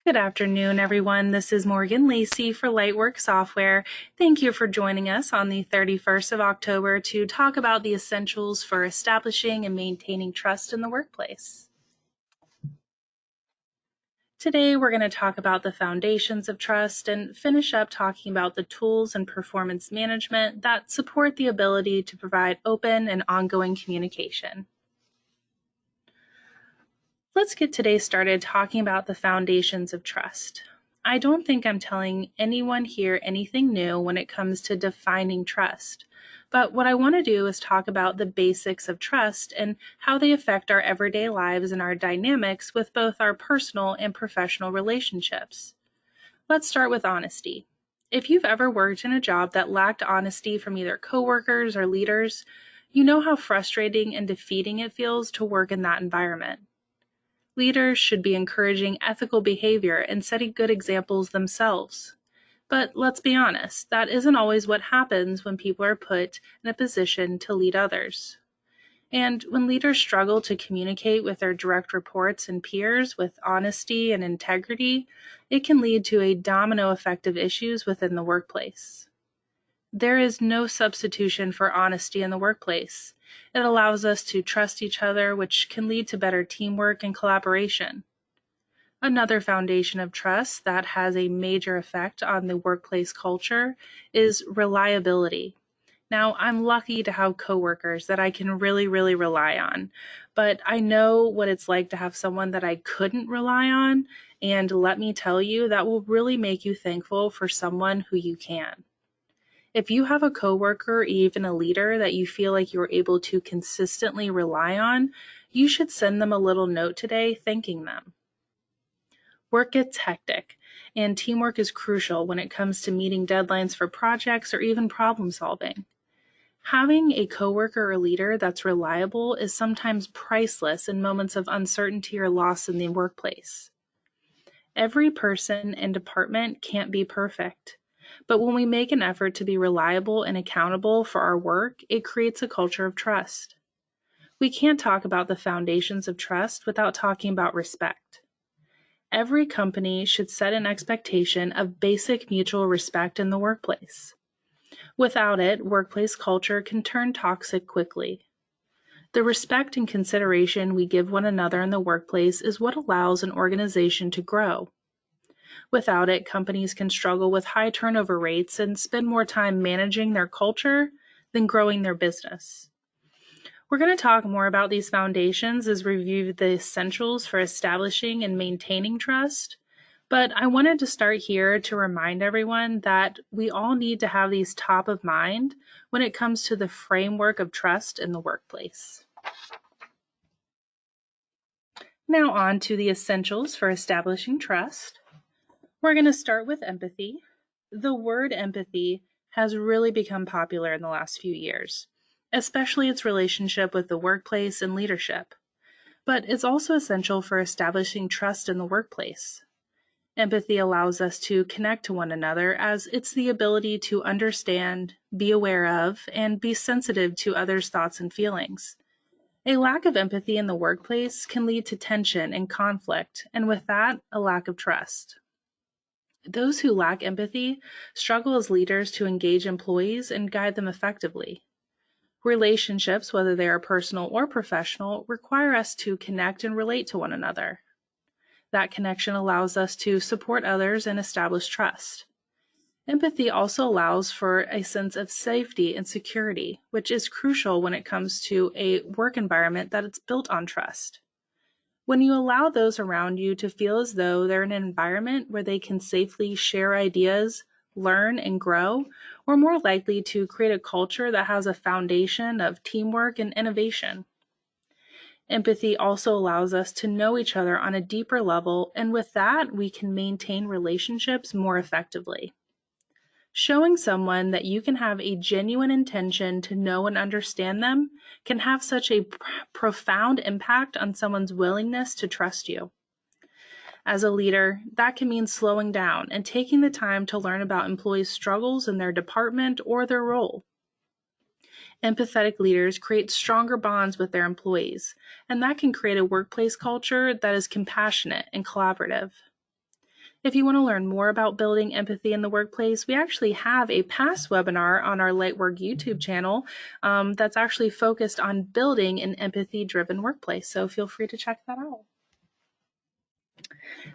Good afternoon, everyone. This is Morgan Lacey for Lightwork Software. Thank you for joining us on the 31st of October to talk about the essentials for establishing and maintaining trust in the workplace. Today, we're going to talk about the foundations of trust and finish up talking about the tools and performance management that support the ability to provide open and ongoing communication. Let's get today started talking about the foundations of trust. I don't think I'm telling anyone here anything new when it comes to defining trust, but what I want to do is talk about the basics of trust and how they affect our everyday lives and our dynamics with both our personal and professional relationships. Let's start with honesty. If you've ever worked in a job that lacked honesty from either coworkers or leaders, you know how frustrating and defeating it feels to work in that environment. Leaders should be encouraging ethical behavior and setting good examples themselves. But let's be honest, that isn't always what happens when people are put in a position to lead others. And when leaders struggle to communicate with their direct reports and peers with honesty and integrity, it can lead to a domino effect of issues within the workplace. There is no substitution for honesty in the workplace. It allows us to trust each other, which can lead to better teamwork and collaboration. Another foundation of trust that has a major effect on the workplace culture is reliability. Now, I'm lucky to have coworkers that I can really rely on, but I know what it's like to have someone that I couldn't rely on, and let me tell you, that will really make you thankful for someone who you can. If you have a coworker or even a leader that you feel like you're able to consistently rely on, you should send them a little note today thanking them. Work gets hectic, and teamwork is crucial when it comes to meeting deadlines for projects or even problem solving. Having a coworker or leader that's reliable is sometimes priceless in moments of uncertainty or loss in the workplace. Every person and department can't be perfect, but when we make an effort to be reliable and accountable for our work, it creates a culture of trust. We can't talk about the foundations of trust without talking about respect. Every company should set an expectation of basic mutual respect in the workplace. Without it, workplace culture can turn toxic quickly. The respect and consideration we give one another in the workplace is what allows an organization to grow. Without it, companies can struggle with high turnover rates and spend more time managing their culture than growing their business. We're going to talk more about these foundations as we review the essentials for establishing and maintaining trust. But I wanted to start here to remind everyone that we all need to have these top of mind when it comes to the framework of trust in the workplace. Now on to the essentials for establishing trust. We're going to start with empathy. The word empathy has really become popular in the last few years, especially its relationship with the workplace and leadership. But it's also essential for establishing trust in the workplace. Empathy allows us to connect to one another as it's the ability to understand, be aware of, and be sensitive to others' thoughts and feelings. A lack of empathy in the workplace can lead to tension and conflict, and with that, a lack of trust. Those who lack empathy struggle as leaders to engage employees and guide them effectively. Relationships, whether they are personal or professional, require us to connect and relate to one another. That connection allows us to support others and establish trust. Empathy also allows for a sense of safety and security, which is crucial when it comes to a work environment that is built on trust. When you allow those around you to feel as though they're in an environment where they can safely share ideas, learn, and grow, we're more likely to create a culture that has a foundation of teamwork and innovation. Empathy also allows us to know each other on a deeper level, and with that, we can maintain relationships more effectively. Showing someone that you can have a genuine intention to know and understand them can have such a profound impact on someone's willingness to trust you. As a leader, that can mean slowing down and taking the time to learn about employees' struggles in their department or their role. Empathetic leaders create stronger bonds with their employees, and that can create a workplace culture that is compassionate and collaborative. If you want to learn more about building empathy in the workplace, we actually have a past webinar on our Lightwork YouTube channel that's actually focused on building an empathy-driven workplace. So feel free to check that out.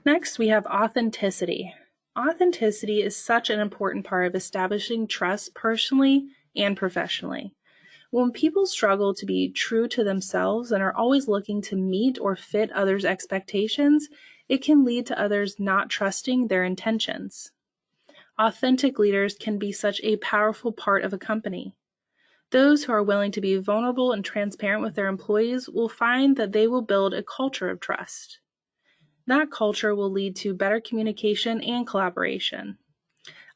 Next, we have authenticity. Authenticity is such an important part of establishing trust personally and professionally. When people struggle to be true to themselves and are always looking to meet or fit others' expectations, it can lead to others not trusting their intentions. Authentic leaders can be such a powerful part of a company. Those who are willing to be vulnerable and transparent with their employees will find that they will build a culture of trust. That culture will lead to better communication and collaboration.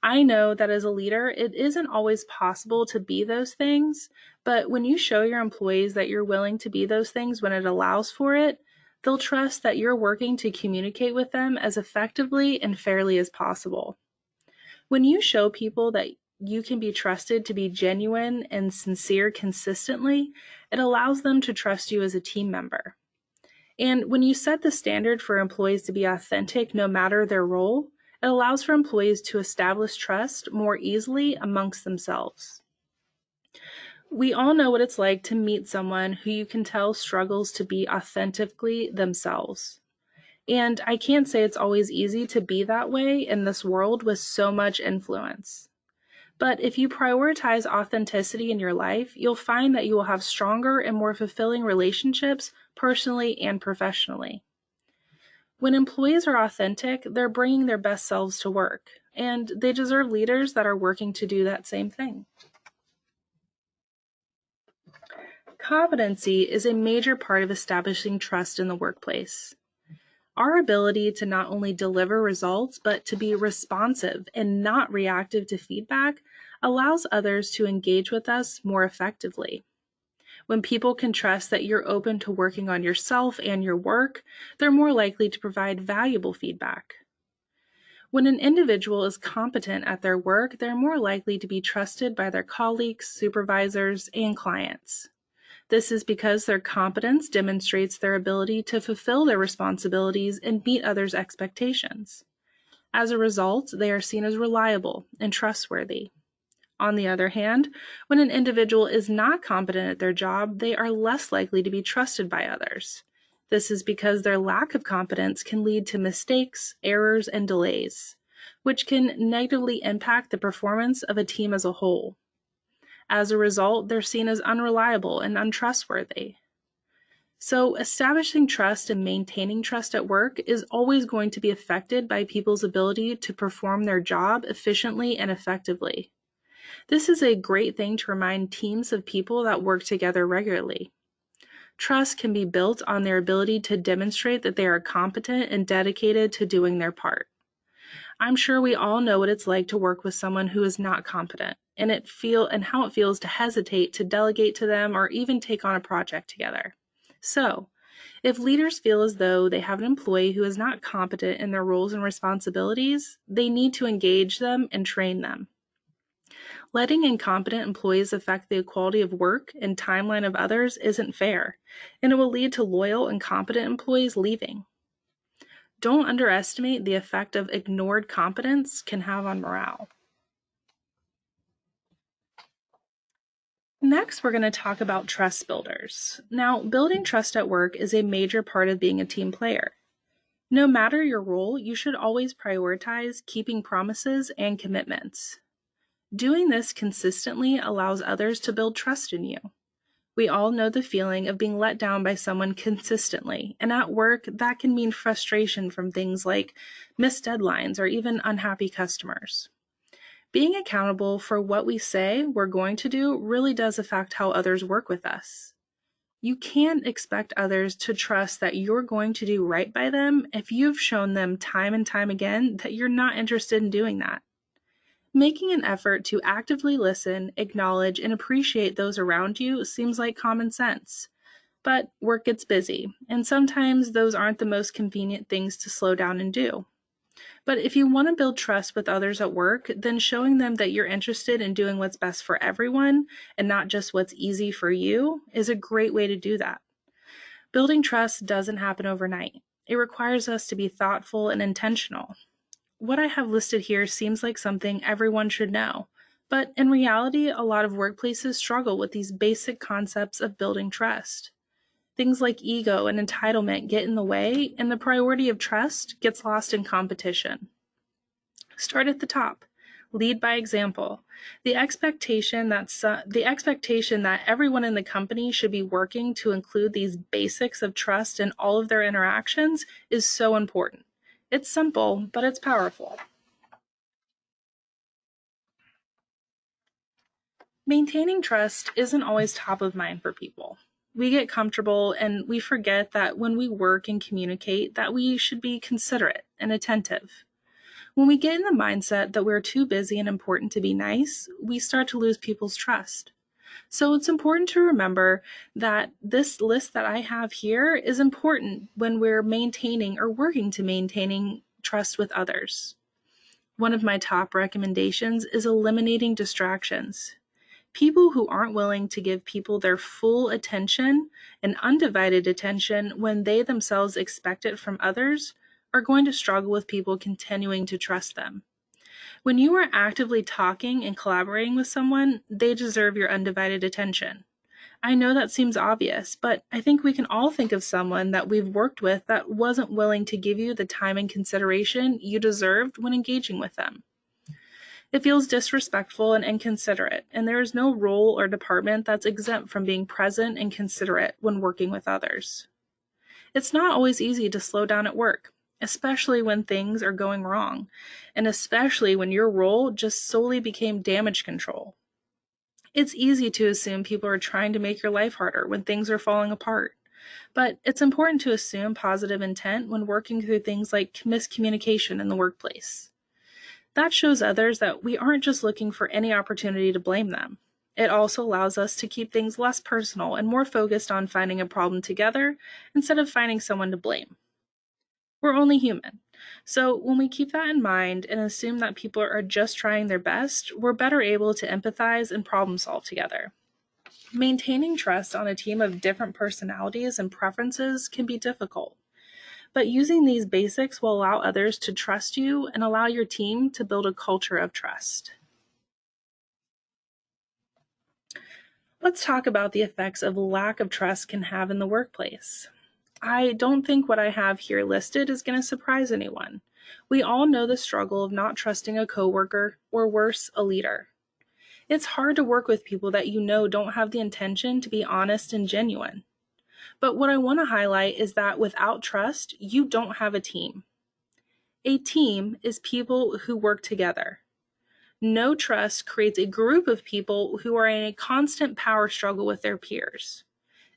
I know that as a leader, it isn't always possible to be those things, but when you show your employees that you're willing to be those things when it allows for it, they'll trust that you're working to communicate with them as effectively and fairly as possible. When you show people that you can be trusted to be genuine and sincere consistently, it allows them to trust you as a team member. And when you set the standard for employees to be authentic no matter their role, it allows for employees to establish trust more easily amongst themselves. We all know what it's like to meet someone who you can tell struggles to be authentically themselves. And I can't say it's always easy to be that way in this world with so much influence. But if you prioritize authenticity in your life, you'll find that you will have stronger and more fulfilling relationships personally and professionally. When employees are authentic, they're bringing their best selves to work, and they deserve leaders that are working to do that same thing. Competency is a major part of establishing trust in the workplace. Our ability to not only deliver results, but to be responsive and not reactive to feedback allows others to engage with us more effectively. When people can trust that you're open to working on yourself and your work, they're more likely to provide valuable feedback. When an individual is competent at their work, they're more likely to be trusted by their colleagues, supervisors, and clients. This is because their competence demonstrates their ability to fulfill their responsibilities and meet others' expectations. As a result, they are seen as reliable and trustworthy. On the other hand, when an individual is not competent at their job, they are less likely to be trusted by others. This is because their lack of competence can lead to mistakes, errors, and delays, which can negatively impact the performance of a team as a whole. As a result, they're seen as unreliable and untrustworthy. So, establishing trust and maintaining trust at work is always going to be affected by people's ability to perform their job efficiently and effectively. This is a great thing to remind teams of people that work together regularly. Trust can be built on their ability to demonstrate that they are competent and dedicated to doing their part. I'm sure we all know what it's like to work with someone who is not competent, and how it feels to hesitate to delegate to them or even take on a project together. So, if leaders feel as though they have an employee who is not competent in their roles and responsibilities, they need to engage them and train them. Letting incompetent employees affect the quality of work and timeline of others isn't fair, and it will lead to loyal and competent employees leaving. Don't underestimate the effect of ignored competence can have on morale. Next, we're going to talk about trust builders. Now, building trust at work is a major part of being a team player. No matter your role, you should always prioritize keeping promises and commitments. Doing this consistently allows others to build trust in you. We all know the feeling of being let down by someone consistently, and at work, that can mean frustration from things like missed deadlines or even unhappy customers. Being accountable for what we say we're going to do really does affect how others work with us. You can't expect others to trust that you're going to do right by them if you've shown them time and time again that you're not interested in doing that. Making an effort to actively listen, acknowledge, and appreciate those around you seems like common sense. But work gets busy, and sometimes those aren't the most convenient things to slow down and do. But if you want to build trust with others at work, then showing them that you're interested in doing what's best for everyone and not just what's easy for you is a great way to do that. Building trust doesn't happen overnight. It requires us to be thoughtful and intentional. what I have listed here seems like something everyone should know, but in reality, a lot of workplaces struggle with these basic concepts of building trust. Things like ego and entitlement get in the way, and the priority of trust gets lost in competition. Start at the top. Lead by example. The expectation that everyone in the company should be working to include these basics of trust in all of their interactions is so important. It's simple, but it's powerful. Maintaining trust isn't always top of mind for people. We get comfortable and we forget that when we work and communicate that we should be considerate and attentive. When we get in the mindset that we're too busy and important to be nice, we start to lose people's trust. So it's important to remember that this list that I have here is important when we're maintaining or working to maintaining trust with others. One of my top recommendations is eliminating distractions. People who aren't willing to give people their full attention and undivided attention when they themselves expect it from others are going to struggle with people continuing to trust them. When you are actively talking and collaborating with someone, they deserve your undivided attention. I know that seems obvious, but I think we can all think of someone that we've worked with that wasn't willing to give you the time and consideration you deserved when engaging with them. It feels disrespectful and inconsiderate, and there is no role or department that's exempt from being present and considerate when working with others. It's not always easy to slow down at work, especially when things are going wrong, and especially when your role just solely became damage control. It's easy to assume people are trying to make your life harder when things are falling apart, but it's important to assume positive intent when working through things like miscommunication in the workplace. That shows others that we aren't just looking for any opportunity to blame them. It also allows us to keep things less personal and more focused on finding a problem together instead of finding someone to blame. We're only human. So when we keep that in mind and assume that people are just trying their best, we're better able to empathize and problem solve together. Maintaining trust on a team of different personalities and preferences can be difficult. But using these basics will allow others to trust you and allow your team to build a culture of trust. Let's talk about the effects of lack of trust can have in the workplace. I don't think what I have here listed is going to surprise anyone. We all know the struggle of not trusting a coworker or worse, a leader. It's hard to work with people that you know don't have the intention to be honest and genuine. But what I want to highlight is that without trust, you don't have a team. A team is people who work together. No trust creates a group of people who are in a constant power struggle with their peers.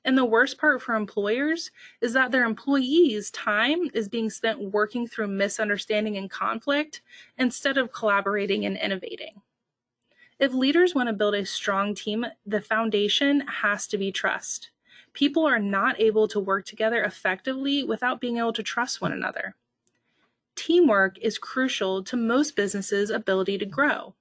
And the worst part for employers is that their employees' time is being spent working through misunderstanding and conflict instead of collaborating and innovating. If leaders want to build a strong team, the foundation has to be trust. People are not able to work together effectively without being able to trust one another. Teamwork is crucial to most businesses' ability to grow.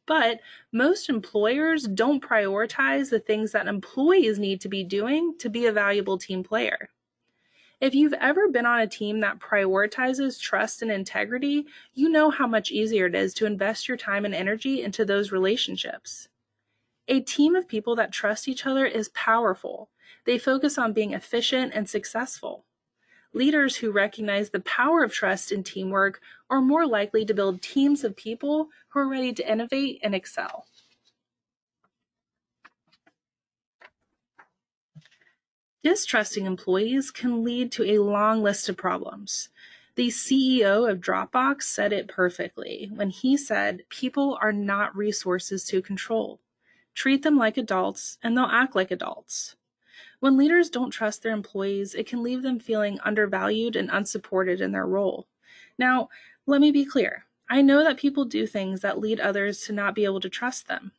But most employers don't prioritize the things that employees need to be doing to be a valuable team player. If you've ever been on a team that prioritizes trust and integrity, you know how much easier it is to invest your time and energy into those relationships. A team of people that trust each other is powerful. They focus on being efficient and successful. Leaders who recognize the power of trust and teamwork are more likely to build teams of people who are ready to innovate and excel. Distrusting employees can lead to a long list of problems. The CEO of Dropbox said it perfectly when he said, "People are not resources to control. Treat them like adults, and they'll act like adults." When leaders don't trust their employees, it can leave them feeling undervalued and unsupported in their role. Now, let me be clear. I know that people do things that lead others to not be able to trust them.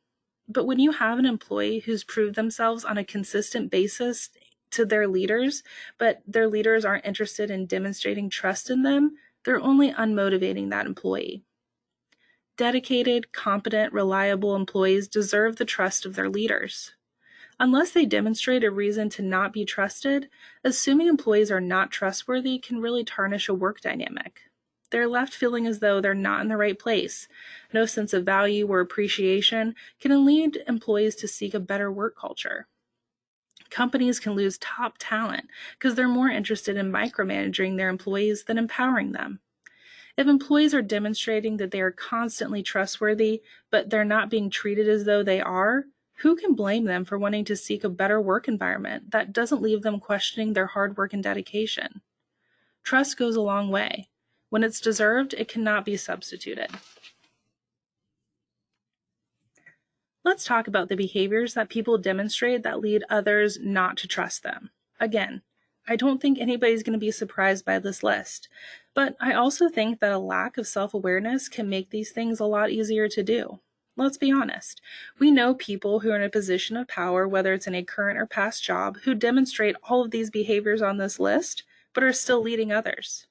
But when you have an employee who's proved themselves on a consistent basis to their leaders, but their leaders aren't interested in demonstrating trust in them, they're only unmotivating that employee. Dedicated, competent, reliable employees deserve the trust of their leaders. Unless they demonstrate a reason to not be trusted, assuming employees are not trustworthy can really tarnish a work dynamic. They're left feeling as though they're not in the right place. No sense of value or appreciation can lead employees to seek a better work culture. Companies can lose top talent because they're more interested in micromanaging their employees than empowering them. If employees are demonstrating that they are constantly trustworthy, but they're not being treated as though they are, who can blame them for wanting to seek a better work environment that doesn't leave them questioning their hard work and dedication? Trust goes a long way. When it's deserved, it cannot be substituted. Let's talk about the behaviors that people demonstrate that lead others not to trust them. Again, I don't think anybody's going to be surprised by this list, but I also think that a lack of self-awareness can make these things a lot easier to do. Let's be honest. We know people who are in a position of power, whether it's in a current or past job, who demonstrate all of these behaviors on this list, but are still leading others.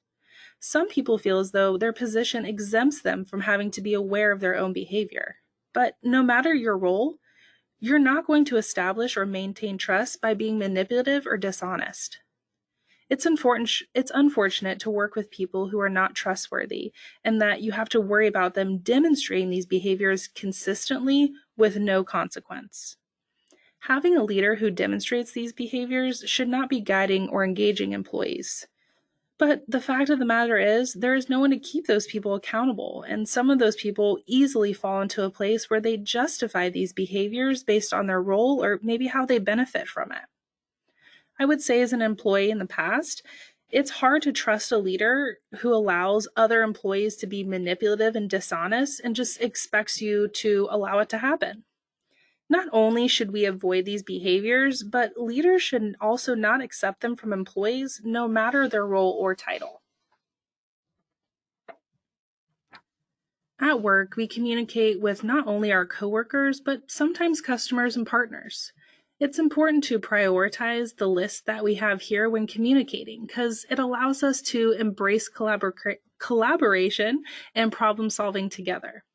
Some people feel as though their position exempts them from having to be aware of their own behavior. But no matter your role, you're not going to establish or maintain trust by being manipulative or dishonest. It's unfortunate to work with people who are not trustworthy and that you have to worry about them demonstrating these behaviors consistently with no consequence. Having a leader who demonstrates these behaviors should not be guiding or engaging employees. But the fact of the matter is, there is no one to keep those people accountable, and some of those people easily fall into a place where they justify these behaviors based on their role or maybe how they benefit from it. I would say as an employee in the past, it's hard to trust a leader who allows other employees to be manipulative and dishonest and just expects you to allow it to happen. Not only should we avoid these behaviors, but leaders should also not accept them from employees, no matter their role or title. At work, we communicate with not only our coworkers, but sometimes customers and partners. It's important to prioritize the list that we have here when communicating because it allows us to embrace collaboration and problem solving together.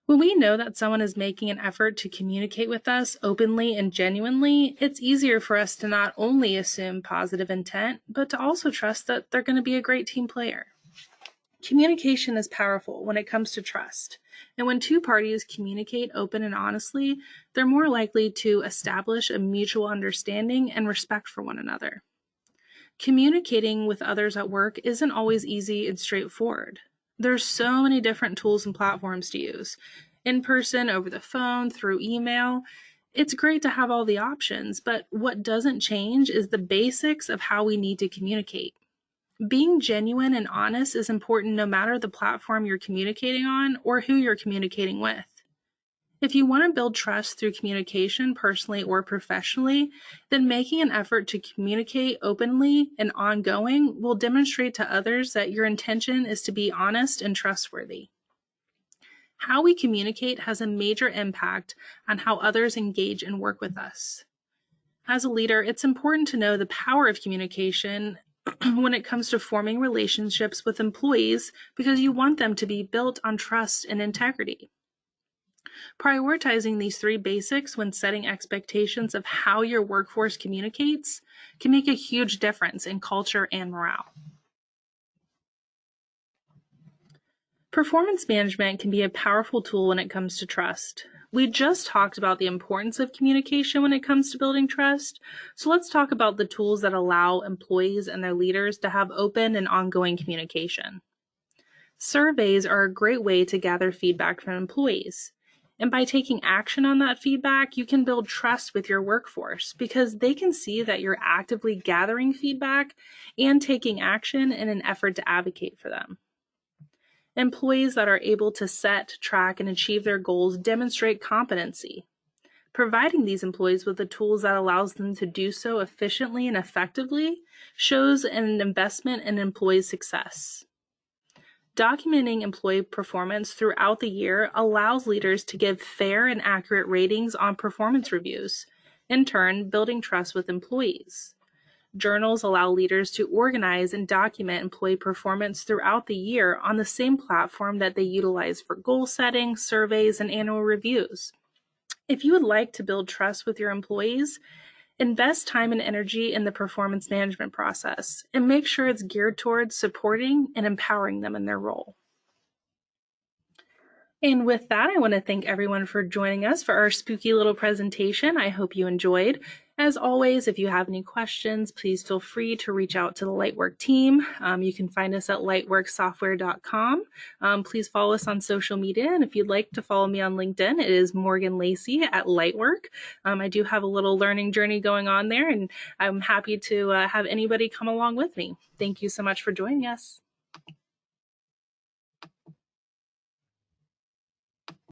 When we know that someone is making an effort to communicate with us openly and genuinely, it's easier for us to not only assume positive intent, but to also trust that they're going to be a great team player. Communication is powerful when it comes to trust, and when two parties communicate open and honestly, they're more likely to establish a mutual understanding and respect for one another. Communicating with others at work isn't always easy and straightforward. There's so many different tools and platforms to use. In person, over the phone, through email. It's great to have all the options, but what doesn't change is the basics of how we need to communicate. Being genuine and honest is important no matter the platform you're communicating on or who you're communicating with. If you want to build trust through communication, personally or professionally, then making an effort to communicate openly and ongoing will demonstrate to others that your intention is to be honest and trustworthy. How we communicate has a major impact on how others engage and work with us. As a leader, it's important to know the power of communication when it comes to forming relationships with employees because you want them to be built on trust and integrity. Prioritizing these three basics when setting expectations of how your workforce communicates can make a huge difference in culture and morale. Performance management can be a powerful tool when it comes to trust. We just talked about the importance of communication when it comes to building trust, so let's talk about the tools that allow employees and their leaders to have open and ongoing communication. Surveys are a great way to gather feedback from employees. And by taking action on that feedback, you can build trust with your workforce because they can see that you're actively gathering feedback and taking action in an effort to advocate for them. Employees that are able to set, track, and achieve their goals demonstrate competency. Providing these employees with the tools that allows them to do so efficiently and effectively shows an investment in employee success. Documenting employee performance throughout the year allows leaders to give fair and accurate ratings on performance reviews, in turn building trust with employees. Journals allow leaders to organize and document employee performance throughout the year on the same platform that they utilize for goal setting, surveys, and annual reviews. If you would like to build trust with your employees, Invest time and energy in the performance management process and make sure it's geared towards supporting and empowering them in their role. And with that, I want to thank everyone for joining us for our spooky little presentation. I hope you enjoyed. As always, if you have any questions, please feel free to reach out to the Lightwork team. You can find us at lightworksoftware.com. Please follow us on social media, and if you'd like to follow me on LinkedIn, it is Morgan Lacey at Lightwork. I do have a little learning journey going on there, and I'm happy to have anybody come along with me. Thank you so much for joining us.